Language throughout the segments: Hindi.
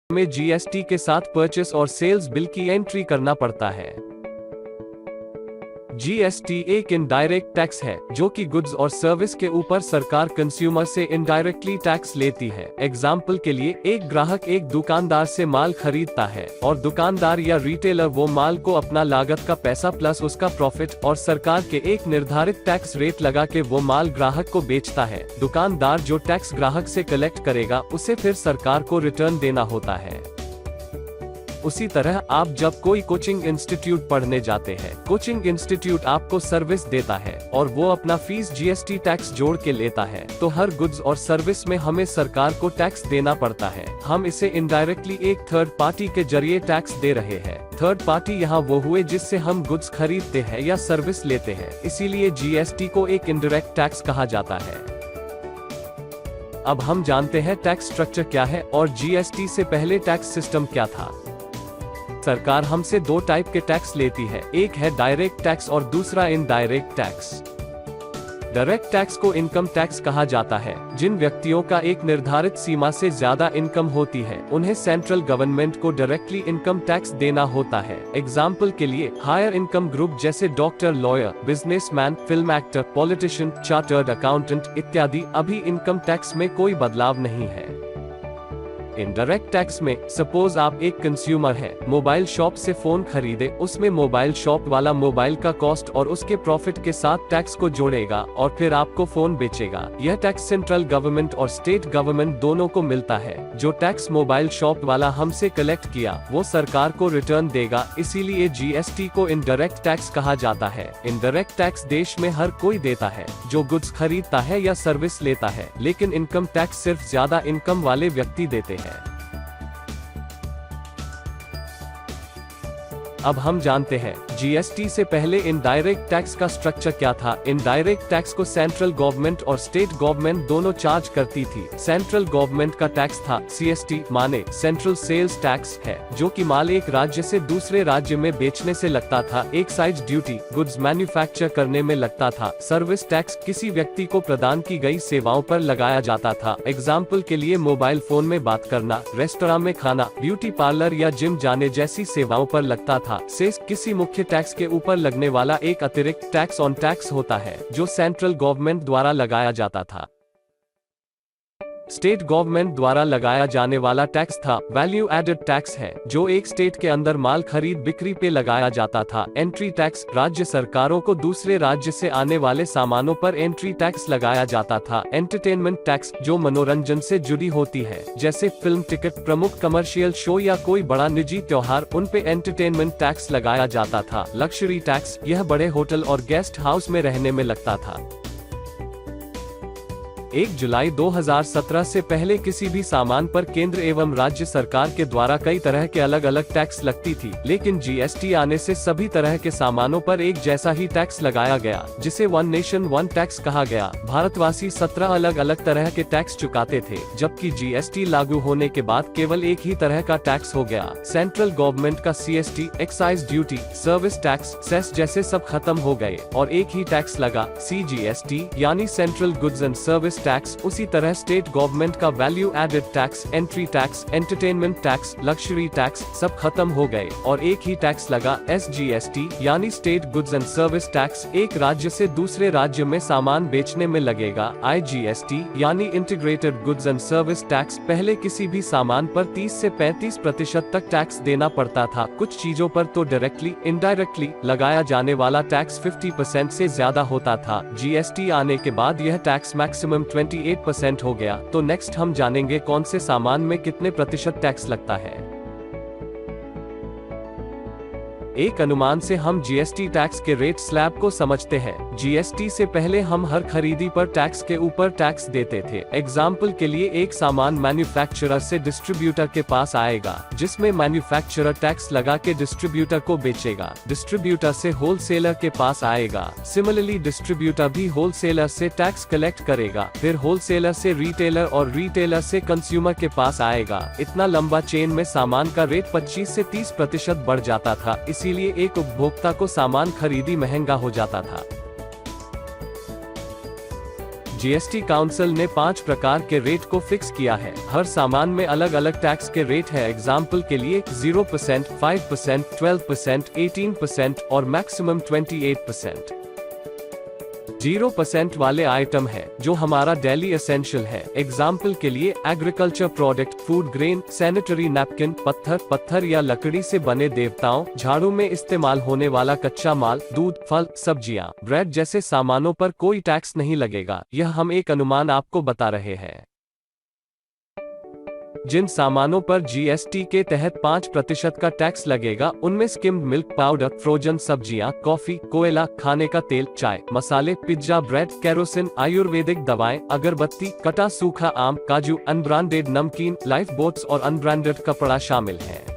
में जीएसटी के साथ परचेस और सेल्स बिल की एंट्री करना पड़ता है। जीएसटी एक इनडायरेक्ट टैक्स है जो कि गुड्स और सर्विस के ऊपर सरकार कंज्यूमर से इनडायरेक्टली टैक्स लेती है। एग्जाम्पल के लिए, एक ग्राहक एक दुकानदार से माल खरीदता है और दुकानदार या रिटेलर वो माल को अपना लागत का पैसा प्लस उसका प्रॉफिट और सरकार के एक निर्धारित टैक्स रेट लगा के वो माल ग्राहक को बेचता है। दुकानदार जो टैक्स ग्राहक से कलेक्ट करेगा उसे फिर सरकार को रिटर्न देना होता है। उसी तरह आप जब कोई कोचिंग इंस्टीट्यूट पढ़ने जाते हैं, कोचिंग इंस्टीट्यूट आपको सर्विस देता है और वो अपना फीस जीएसटी टैक्स जोड़ के लेता है, तो हर गुड्स और सर्विस में हमें सरकार को टैक्स देना पड़ता है। हम इसे इनडायरेक्टली एक थर्ड पार्टी के जरिए टैक्स दे रहे हैं। थर्ड पार्टी यहाँ वो हुए जिससे हम गुड्स खरीदते हैं या सर्विस लेते हैं, इसीलिए जीएसटी को एक इनडायरेक्ट टैक्स कहा जाता है। अब हम जानते हैं टैक्स स्ट्रक्चर क्या है और जीएसटी से पहले टैक्स सिस्टम क्या था। सरकार हमसे दो टाइप के टैक्स लेती है, एक है डायरेक्ट टैक्स और दूसरा इनडायरेक्ट टैक्स। डायरेक्ट टैक्स को इनकम टैक्स कहा जाता है। जिन व्यक्तियों का एक निर्धारित सीमा से ज्यादा इनकम होती है उन्हें सेंट्रल गवर्नमेंट को डायरेक्टली इनकम टैक्स देना होता है। एग्जाम्पल के लिए, हायर इनकम ग्रुप जैसे doctor, lawyer, businessman, film actor, politician, chartered accountant इत्यादि अभी इनकम टैक्स में कोई बदलाव नहीं है। इनडायरेक्ट टैक्स में, सपोज आप एक कंज्यूमर है, मोबाइल शॉप से फोन खरीदे, उसमें मोबाइल शॉप वाला मोबाइल का कॉस्ट और उसके प्रॉफिट के साथ टैक्स को जोड़ेगा और फिर आपको फोन बेचेगा। यह टैक्स सेंट्रल गवर्नमेंट और स्टेट गवर्नमेंट दोनों को मिलता है। जो टैक्स मोबाइल शॉप वाला हमसे कलेक्ट किया वो सरकार को रिटर्न देगा, इसीलिए जीएसटी को इनडायरेक्ट टैक्स कहा जाता है। इनडायरेक्ट टैक्स देश में हर कोई देता है जो गुड्स खरीदता है या सर्विस लेता है, लेकिन इनकम टैक्स सिर्फ ज्यादा इनकम वाले व्यक्ति देते हैं। अब हम जानते हैं जीएसटी से पहले इनडायरेक्ट टैक्स का स्ट्रक्चर क्या था। इनडायरेक्ट टैक्स को सेंट्रल गवर्नमेंट और स्टेट गवर्नमेंट दोनों चार्ज करती थी। सेंट्रल गवर्नमेंट का टैक्स था सीएसटी, माने सेंट्रल सेल्स टैक्स है, जो कि माल एक राज्य से दूसरे राज्य में बेचने से लगता था। एक्साइज ड्यूटी गुड्स मैन्युफैक्चर करने में लगता था। सर्विस टैक्स किसी व्यक्ति को प्रदान की गई सेवाओं पर लगाया जाता था। एग्जाम्पल के लिए, मोबाइल फोन में बात करना, रेस्टोरेंट में खाना, ब्यूटी पार्लर या जिम जाने जैसी सेवाओं पर लगता था। सेस किसी मुख्य टैक्स के ऊपर लगने वाला एक अतिरिक्त टैक्स ऑन टैक्स होता है जो सेंट्रल गवर्नमेंट द्वारा लगाया जाता था। स्टेट गवर्नमेंट द्वारा लगाया जाने वाला टैक्स था वैल्यू एडेड टैक्स है, जो एक स्टेट के अंदर माल खरीद बिक्री पे लगाया जाता था। एंट्री टैक्स, राज्य सरकारों को दूसरे राज्य से आने वाले सामानों पर एंट्री टैक्स लगाया जाता था। एंटरटेनमेंट टैक्स, जो मनोरंजन से जुड़ी होती है, जैसे फिल्म टिकट, प्रमुख कमर्शियल शो या कोई बड़ा निजी त्योहार, उन पे एंटरटेनमेंट टैक्स लगाया जाता था। लग्जरी टैक्स, यह बड़े होटल और गेस्ट हाउस में रहने में लगता था। 1 जुलाई 2017 से पहले किसी भी सामान पर केंद्र एवं राज्य सरकार के द्वारा कई तरह के अलग अलग टैक्स लगती थी, लेकिन जीएसटी आने से सभी तरह के सामानों पर एक जैसा ही टैक्स लगाया गया, जिसे वन नेशन वन टैक्स कहा गया। भारतवासी 17 अलग अलग तरह के टैक्स चुकाते थे, जबकि जीएसटी लागू होने के बाद केवल एक ही तरह का टैक्स हो गया। सेंट्रल गवर्नमेंट का CST, excise duty, service tax, cess जैसे सब खत्म हो गए और एक ही टैक्स लगा, सीजीएसटी, यानी central goods and service tax. उसी तरह स्टेट गवर्नमेंट का value added tax, entry tax, entertainment tax, luxury tax सब खत्म हो गए और एक ही टैक्स लगा, एसजीएसटी, यानी state goods and service tax. एक राज्य से दूसरे राज्य में सामान बेचने में लगेगा। आईजीएसटी, यानी integrated goods and service tax. पहले किसी भी सामान पर 30 से 35% तक टैक्स देना पड़ता था। कुछ चीजों पर तो डायरेक्टली, इनडायरेक्टली लगाया जाने वाला टैक्स 50% से ज्यादा होता था। जीएसटी आने के बाद यह टैक्स मैक्सिमम 28% हो गया। तो नेक्स्ट हम जानेंगे कौन से सामान में कितने प्रतिशत टैक्स लगता है। एक अनुमान से हम जीएसटी टैक्स के रेट स्लैब को समझते हैं। जीएसटी से पहले हम हर खरीदी पर टैक्स के ऊपर टैक्स देते थे। एग्जाम्पल के लिए, एक सामान मैन्युफैक्चरर से डिस्ट्रीब्यूटर के पास आएगा, जिसमें मैन्युफैक्चरर टैक्स लगा के डिस्ट्रीब्यूटर को बेचेगा। डिस्ट्रीब्यूटर से होलसेलर के पास आएगा। सिमिलरली डिस्ट्रीब्यूटर भी होलसेलर से टैक्स कलेक्ट करेगा, फिर होलसेलर से रिटेलर और रिटेलर से कंज्यूमर के पास आएगा। इतना लंबा चेन में सामान का रेट 25 से 30% बढ़ जाता था। इसीलिए एक उपभोक्ता को सामान खरीदी महंगा हो जाता था। जीएसटी काउंसिल ने 5 प्रकार के रेट को फिक्स किया है। हर सामान में अलग अलग टैक्स के रेट है। एग्जाम्पल के लिए 0%, 5%, 12%, 18% और मैक्सिमम 28%। 0% वाले आइटम है जो हमारा डेली एसेंशियल है। एग्जाम्पल के लिए agriculture product, food grain, sanitary napkin, पत्थर या लकड़ी से बने देवताओं, झाड़ू में इस्तेमाल होने वाला कच्चा माल, दूध, फल, सब्जियां, ब्रेड जैसे सामानों पर कोई टैक्स नहीं लगेगा। यह हम एक अनुमान आपको बता रहे हैं। जिन सामानों पर जीएसटी के तहत 5% का टैक्स लगेगा उनमें स्किम्ड मिल्क पाउडर, फ्रोजन सब्जियां, कॉफी, कोयला, खाने का तेल, चाय, मसाले, पिज्जा, ब्रेड, केरोसिन, आयुर्वेदिक दवाएं, अगरबत्ती, कटा सूखा आम, काजू, अनब्रांडेड नमकीन, लाइफ बोट्स और अनब्रांडेड कपड़ा शामिल है।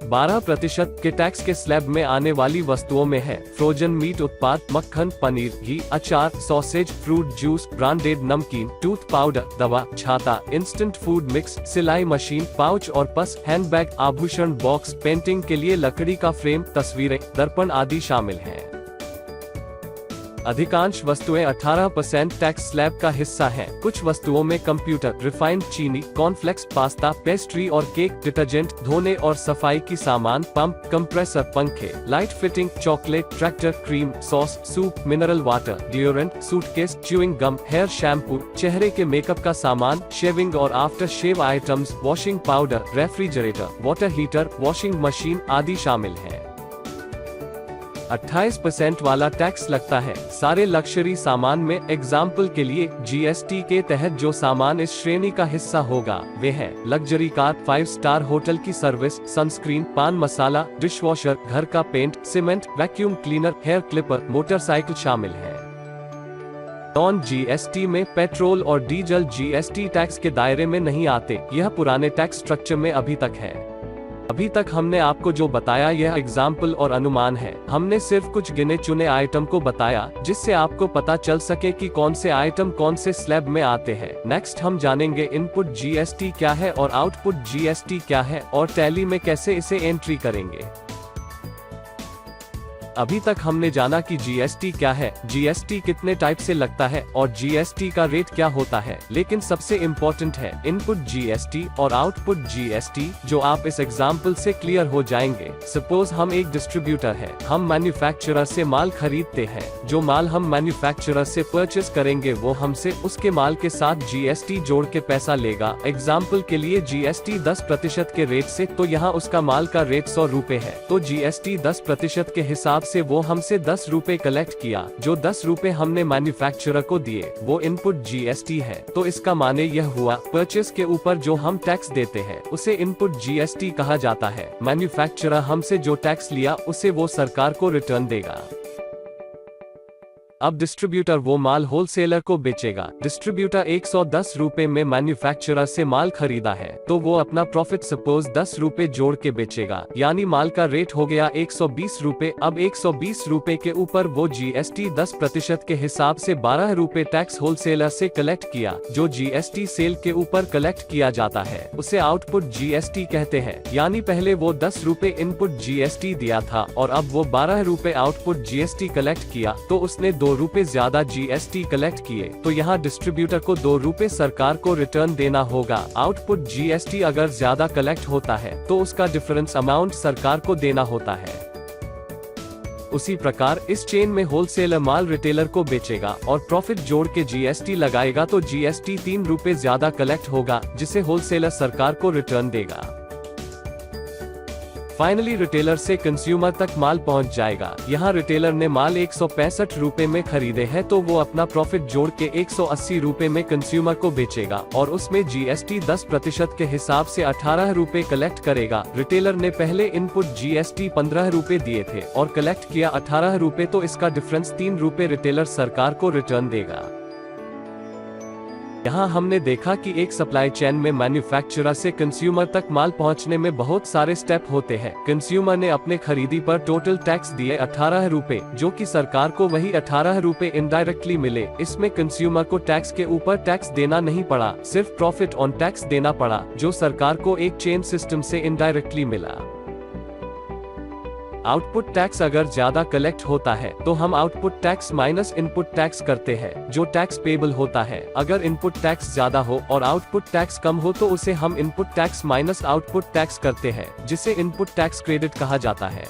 12% के टैक्स के स्लैब में आने वाली वस्तुओं में है फ्रोजन मीट उत्पाद, मक्खन, पनीर, घी, अचार, सॉसेज, फ्रूट जूस, ब्रांडेड नमकीन, टूथ पाउडर, दवा, छाता, इंस्टेंट फूड मिक्स, सिलाई मशीन, पाउच और पर्स, हैंडबैग, आभूषण बॉक्स, पेंटिंग के लिए लकड़ी का फ्रेम, तस्वीरें, दर्पण आदि शामिल हैं। अधिकांश वस्तुएं 18% टैक्स स्लैब का हिस्सा हैं। कुछ वस्तुओं में कंप्यूटर, रिफाइंड चीनी, कॉर्नफ्लेक्स, पास्ता, पेस्ट्री और केक, डिटर्जेंट, धोने और सफाई की सामान, पंप, कंप्रेसर, पंखे, light fitting, chocolate, tractor, cream, sauce, soup, mineral water, deodorant, suitcase, chewing gum, hair shampoo, चेहरे के मेकअप का सामान, शेविंग और after shave items, washing powder, refrigerator, water heater, washing machine आदि शामिल हैं। 28% वाला टैक्स लगता है सारे लग्जरी सामान में। एग्जाम्पल के लिए जीएसटी के तहत जो सामान इस श्रेणी का हिस्सा होगा वे हैं लग्जरी कार, 5 स्टार होटल की service, sunscreen, paan masala, dishwasher, घर का paint, cement, vacuum cleaner, hair clipper, motorcycle शामिल है। नॉन जीएसटी में पेट्रोल और डीजल जीएसटी टैक्स के दायरे में नहीं आते। यह पुराने टैक्स स्ट्रक्चर में अभी तक है। अभी तक हमने आपको जो बताया यह एग्जाम्पल और अनुमान है। हमने सिर्फ कुछ गिने चुने आइटम को बताया जिससे आपको पता चल सके कि कौन से आइटम कौन से स्लैब में आते हैं। नेक्स्ट हम जानेंगे इनपुट जीएसटी क्या है और आउटपुट जीएसटी क्या है और टैली में कैसे इसे एंट्री करेंगे। अभी तक हमने जाना कि जीएसटी क्या है, जीएसटी कितने टाइप से लगता है और जीएसटी का रेट क्या होता है। लेकिन सबसे इम्पोर्टेंट है इनपुट जीएसटी और आउटपुट जीएसटी, जो आप इस एग्जाम्पल से क्लियर हो जाएंगे। सपोज हम एक डिस्ट्रीब्यूटर है, हम मैन्युफैक्चरर से माल खरीदते हैं। जो माल हम मैन्युफैक्चरर से परचेस करेंगे वो हमसे उसके माल के साथ जीएसटी जोड़ के पैसा लेगा। एग्जाम्पल के लिए जीएसटी 10% के रेट से, तो यहाँ उसका माल का रेट 100 रुपए है, तो जीएसटी 10% के हिसाब से वो हमसे 10 रुपए कलेक्ट किया। जो 10 रुपए हमने मैन्युफैक्चरर को दिए वो इनपुट जीएसटी है। तो इसका माने यह हुआ परचेस के ऊपर जो हम टैक्स देते हैं उसे इनपुट जीएसटी कहा जाता है। मैन्युफैक्चरर हमसे जो टैक्स लिया उसे वो सरकार को रिटर्न देगा। अब डिस्ट्रीब्यूटर वो माल होलसेलर को बेचेगा। डिस्ट्रीब्यूटर 110 रुपए में मैन्युफैक्चरर से माल खरीदा है तो वो अपना प्रॉफिट सपोज 10 रुपए जोड़ के बेचेगा, यानी माल का रेट हो गया 120 रुपए। अब 120 रुपए के ऊपर वो जीएसटी 10% के हिसाब से 12 रुपए टैक्स होलसेलर से कलेक्ट किया। जो जीएसटी सेल के ऊपर कलेक्ट किया जाता है उसे आउटपुट जीएसटी कहते हैं। यानी पहले वो 10 रुपए इनपुट जीएसटी दिया था और अब वो 12 रुपए आउटपुट जीएसटी कलेक्ट किया, तो उसने 2 रुपए ज्यादा जीएसटी कलेक्ट किए। तो यहाँ डिस्ट्रीब्यूटर को 2 रुपए सरकार को रिटर्न देना होगा। आउटपुट जीएसटी अगर ज्यादा कलेक्ट होता है तो उसका डिफरेंस अमाउंट सरकार को देना होता है। उसी प्रकार इस चेन में होलसेलर माल रिटेलर को बेचेगा और प्रॉफिट जोड़ के जीएसटी लगाएगा, तो जीएसटी 3 रुपए ज्यादा कलेक्ट होगा जिसे होलसेलर सरकार को रिटर्न देगा। फाइनली रिटेलर से कंज्यूमर तक माल पहुंच जाएगा। यहाँ रिटेलर ने माल 165 रुपए में खरीदे हैं तो वो अपना प्रॉफिट जोड़ के 180 रुपए में कंज्यूमर को बेचेगा और उसमें जीएसटी 10% के हिसाब से 18 रुपए कलेक्ट करेगा। रिटेलर ने पहले इनपुट जीएसटी 15 रुपए दिए थे और कलेक्ट किया 18 रुपए, तो इसका डिफरेंस 3 रुपए रिटेलर सरकार को रिटर्न देगा। यहाँ हमने देखा कि एक सप्लाई चेन में मैन्युफैक्चरर से कंज्यूमर तक माल पहुँचने में बहुत सारे स्टेप होते हैं। कंज्यूमर ने अपने खरीदी पर टोटल टैक्स दिए 18 रुपए, जो कि सरकार को वही 18 रुपए इनडायरेक्टली मिले। इसमें कंज्यूमर को टैक्स के ऊपर टैक्स देना नहीं पड़ा, सिर्फ प्रॉफिट ऑन टैक्स देना पड़ा, जो सरकार को एक चेन सिस्टम से इनडायरेक्टली मिला। आउटपुट टैक्स अगर ज्यादा कलेक्ट होता है तो हम output tax minus input tax करते हैं, जो टैक्स पेबल होता है। अगर इनपुट टैक्स ज्यादा हो और आउटपुट टैक्स कम हो तो उसे हम input tax minus output tax करते हैं, जिसे इनपुट टैक्स क्रेडिट कहा जाता है।